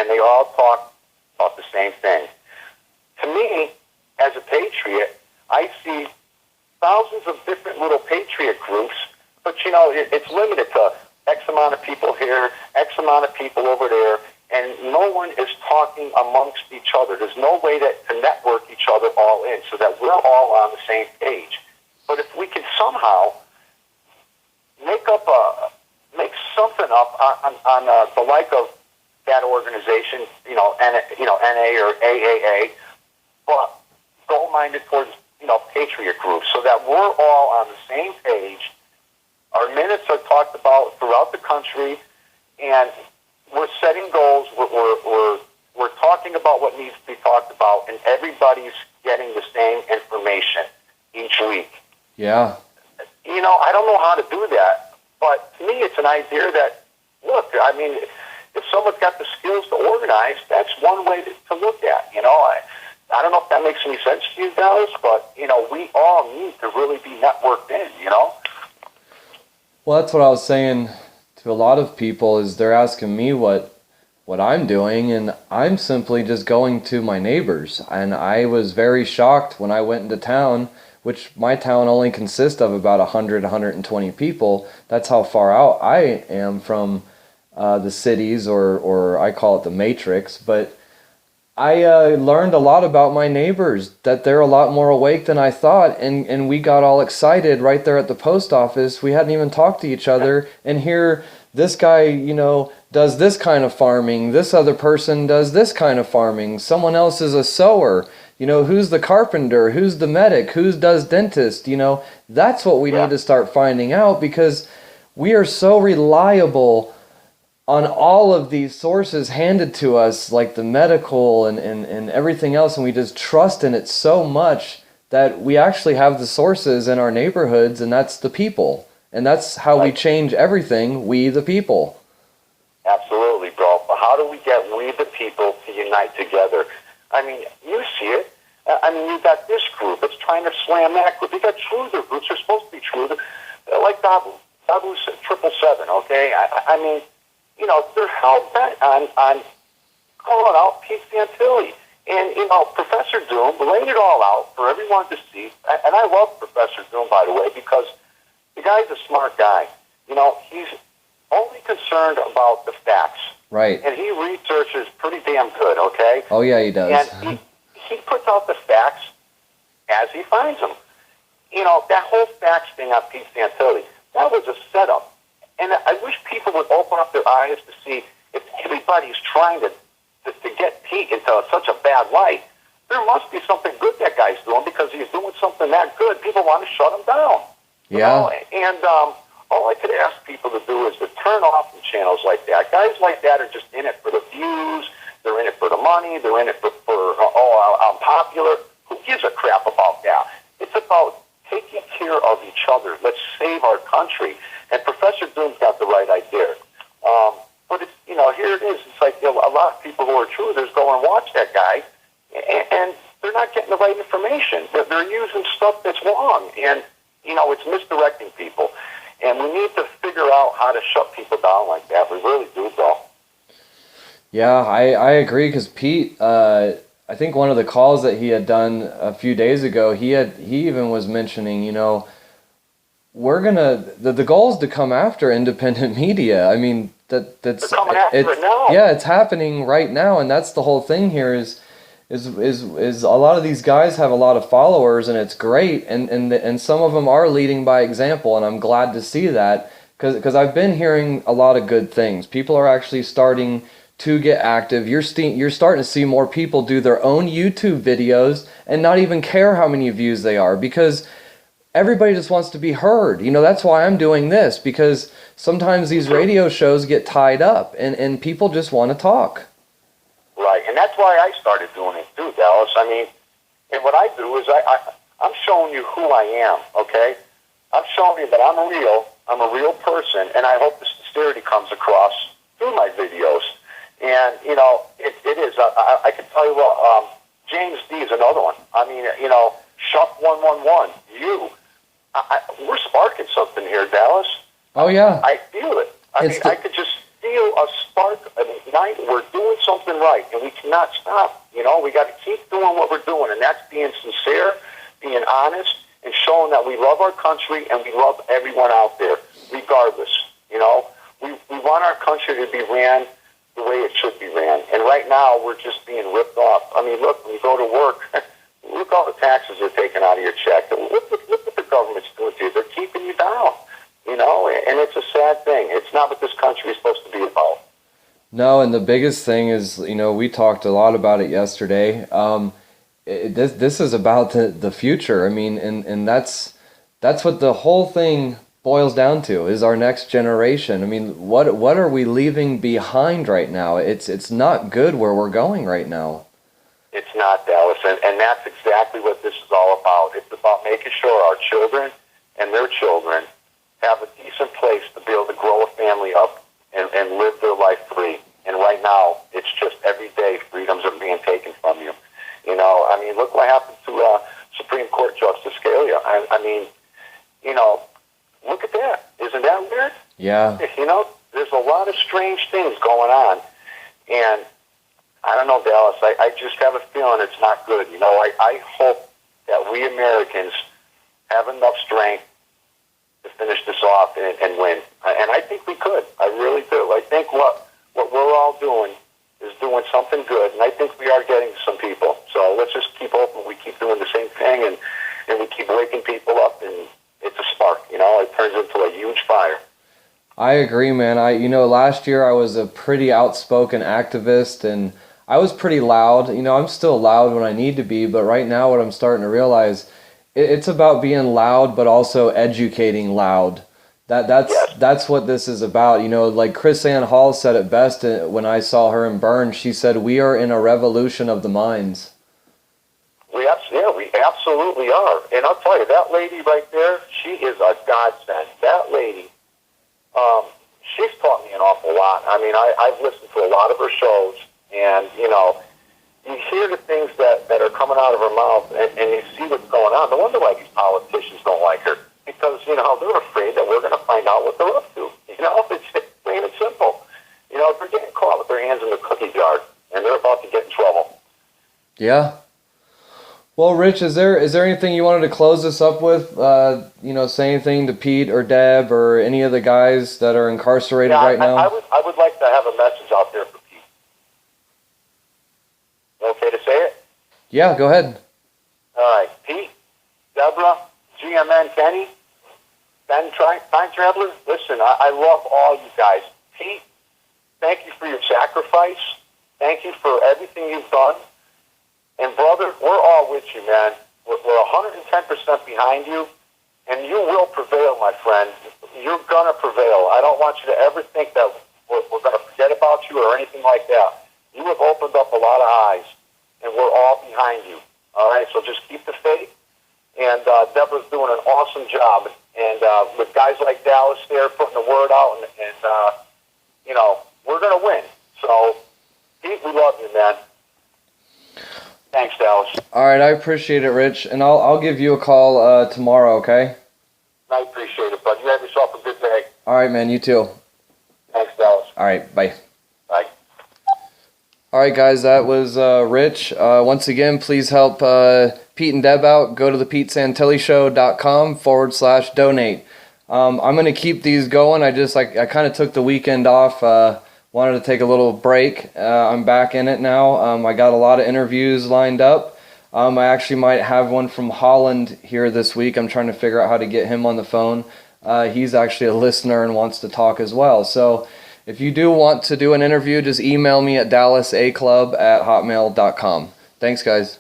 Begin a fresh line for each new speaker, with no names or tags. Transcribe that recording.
and they all talk about the same thing. To me, as a patriot, I see thousands of different little patriot groups, but it's limited to X amount of people here, X amount of people over there, and no one is talking amongst each other. There's no way to network each other all in so that we're all on the same page. But if we can somehow make something up on the like of that organization, NA or AAA, but goal-minded towards patriot groups, so that we're all on the same page. Our minutes are talked about throughout the country, and we're setting goals. We're talking about what needs to be talked about, and everybody's getting the same information each week.
Yeah.
I don't know how to do that, but to me, it's an idea that, look, I mean, if someone's got the skills to organize, that's one way to look at. I don't know if that makes any sense to you guys, but we all need to really be networked in.
Well, that's what I was saying to a lot of people, is they're asking me what I'm doing, and I'm simply just going to my neighbors. And I was very shocked when I went into town, which my town only consists of about 100, 120 people. That's how far out I am from the cities, or I call it the matrix. But I learned a lot about my neighbors, that they're a lot more awake than I thought, and we got all excited right there at the post office. We hadn't even talked to each other, and here this guy, does this kind of farming, this other person does this kind of farming, someone else is a sewer, who's the carpenter, who's the medic, who does dentist, that's what we need to start finding out, because we are so reliable on all of these sources handed to us, like the medical and everything else, and we just trust in it so much that we actually have the sources in our neighborhoods, and that's the people. And that's how we change everything, we the people.
Absolutely, bro. But how do we get we the people to unite together? I mean, you see it. I mean, you've got this group that's trying to slam that group. You've got truther groups. They're supposed to be truther. Like Dabu's 777, okay? I mean, they're hell-bent on calling out Pete Santilli. And, Professor Doom laid it all out for everyone to see. And I love Professor Doom, by the way, because the guy's a smart guy. He's only concerned about the facts.
Right.
And he researches pretty damn good, okay?
Oh, yeah, he does.
And he puts out the facts as he finds them. That whole facts thing on Pete Santilli, that was a setup. And I wish people would open up their eyes to see, if everybody's trying to get Pete into such a bad light, there must be something good that guy's doing, because he's doing something that good. People want to shut him down.
Yeah.
And all I could ask people to do is to turn off from channels like that. Guys like that are just in it for the views. They're in it for the money. They're in it for I'm popular. Who gives a crap about that? It's about taking care of each other. Let's save our country. And Professor Doom's got the right idea. But it's, here it is. It's like a lot of people who are truthers go and watch that guy, and they're not getting the right information. They're using stuff that's wrong, and it's misdirecting people. And we need to figure out how to shut people down like that. We really do, though.
Yeah, I agree, because Pete, I think one of the calls that he had done a few days ago, he even was mentioning, we're gonna the goal is to come after independent media. I mean, that's
coming after it now.
Yeah, it's happening right now, and that's the whole thing here. Is a lot of these guys have a lot of followers, and it's great, and some of them are leading by example, and I'm glad to see that, because I've been hearing a lot of good things. People are actually starting to get active. You're starting to see more people do their own YouTube videos and not even care how many views they are, because everybody just wants to be heard. That's why I'm doing this, because sometimes these radio shows get tied up, and people just want to talk.
Right, and that's why I started doing it too, Dallas. I mean, and what I do is I'm showing you who I am, okay? I'm showing you that I'm a real person, and I hope the sincerity comes across through my videos. And, it is. I can tell you what, James D is another one. I mean, Shuck 111, we're sparking something here, Dallas.
Oh, yeah.
I feel it. I mean, I could just, feel a spark, an ignite. We're doing something right, and we cannot stop. You know, we got to keep doing what we're doing, and that's being sincere, being honest, and showing that we love our country and we love everyone out there, regardless. You know, we want our country to be ran the way it should be ran. And right now, we're just being ripped off. I mean, look, when you go to work, look all the taxes they're taking out of your check. Look what the government's doing to you. They're keeping you down, you know, and it's a sad thing. It's not what this country is supposed to be about.
No, and the biggest thing is, you know, we talked a lot about it yesterday. This is about the future. I mean, and that's what the whole thing boils down to, is our next generation. I mean, what are we leaving behind right now? It's not good where we're going right now.
It's not, Dallas, and that's exactly what this is all about. It's about making sure our children and their children have a decent place to be able to grow a family up and live their life free. And right now, it's just every day freedoms are being taken from you. You know, I mean, look what happened to Supreme Court Justice Scalia. I mean, you know, look at that. Isn't that weird?
Yeah.
You know, there's a lot of strange things going on. And I don't know, Dallas, I just have a feeling it's not good. You know, I hope that we Americans have enough strength to finish this off and win. And I think we could. I really do. I think what we're all doing is doing something good, and I think we are getting some people. So let's just keep hoping we keep doing the same thing, and we keep waking people up, and it's a spark, you know, it turns into a huge fire.
I agree, man. Last year I was a pretty outspoken activist, and I was pretty loud. You know, I'm still loud when I need to be, but right now what I'm starting to realize, it's about being loud, but also educating loud. That's what this is about. You know, like Chris Ann Hall said it best when I saw her in Burn. She said, "We are in a revolution of the minds."
We absolutely are. And I'll tell you, that lady right there, she is a godsend. That lady, she's taught me an awful lot. I mean, I've listened to a lot of her shows, and, you know, you hear the things that are coming out of her mouth, and you see what's going on. No wonder why these politicians don't like her. Because, you know, they're afraid that we're going to find out what they're up to. You know, it's plain and simple. You know, they're getting caught with their hands in the cookie jar, and they're about to get in trouble.
Yeah. Well, Rich, is there anything you wanted to close this up with? You know, say anything to Pete or Deb or any of the guys that are incarcerated right now?
I would like to have a message out there for Pete. Okay to say it?
Yeah, go ahead.
All right. Pete, Deborah, GMN, Kenny, Ben, Time Traveler, listen, I love all you guys. Pete, thank you for your sacrifice. Thank you for everything you've done. And, brother, we're all with you, man. We're 110% behind you, and you will prevail, my friend. You're going to prevail. I don't want you to ever think that we're going to forget about you or anything like that. You have opened up a lot of eyes, and we're all behind you. All right, so just keep the faith. And Deborah's doing an awesome job. And with guys like Dallas there putting the word out, and you know, we're going to win. So, Pete, we love you, man. Thanks, Dallas.
All right, I appreciate it, Rich. And I'll give you a call tomorrow, okay?
I appreciate it, bud. You have yourself a good day.
All right, man, you too.
Thanks, Dallas.
All right, bye.
Bye.
All right, guys, that was Rich. Once again, please help Pete and Deb out. Go to thepetesantillishow.com/donate. I'm going to keep these going. I kind of took the weekend off. Wanted to take a little break. I'm back in it now. I got a lot of interviews lined up. I actually might have one from Holland here this week. I'm trying to figure out how to get him on the phone. He's actually a listener and wants to talk as well. So if you do want to do an interview, just email me at dallasaclub@hotmail.com. Thanks, guys.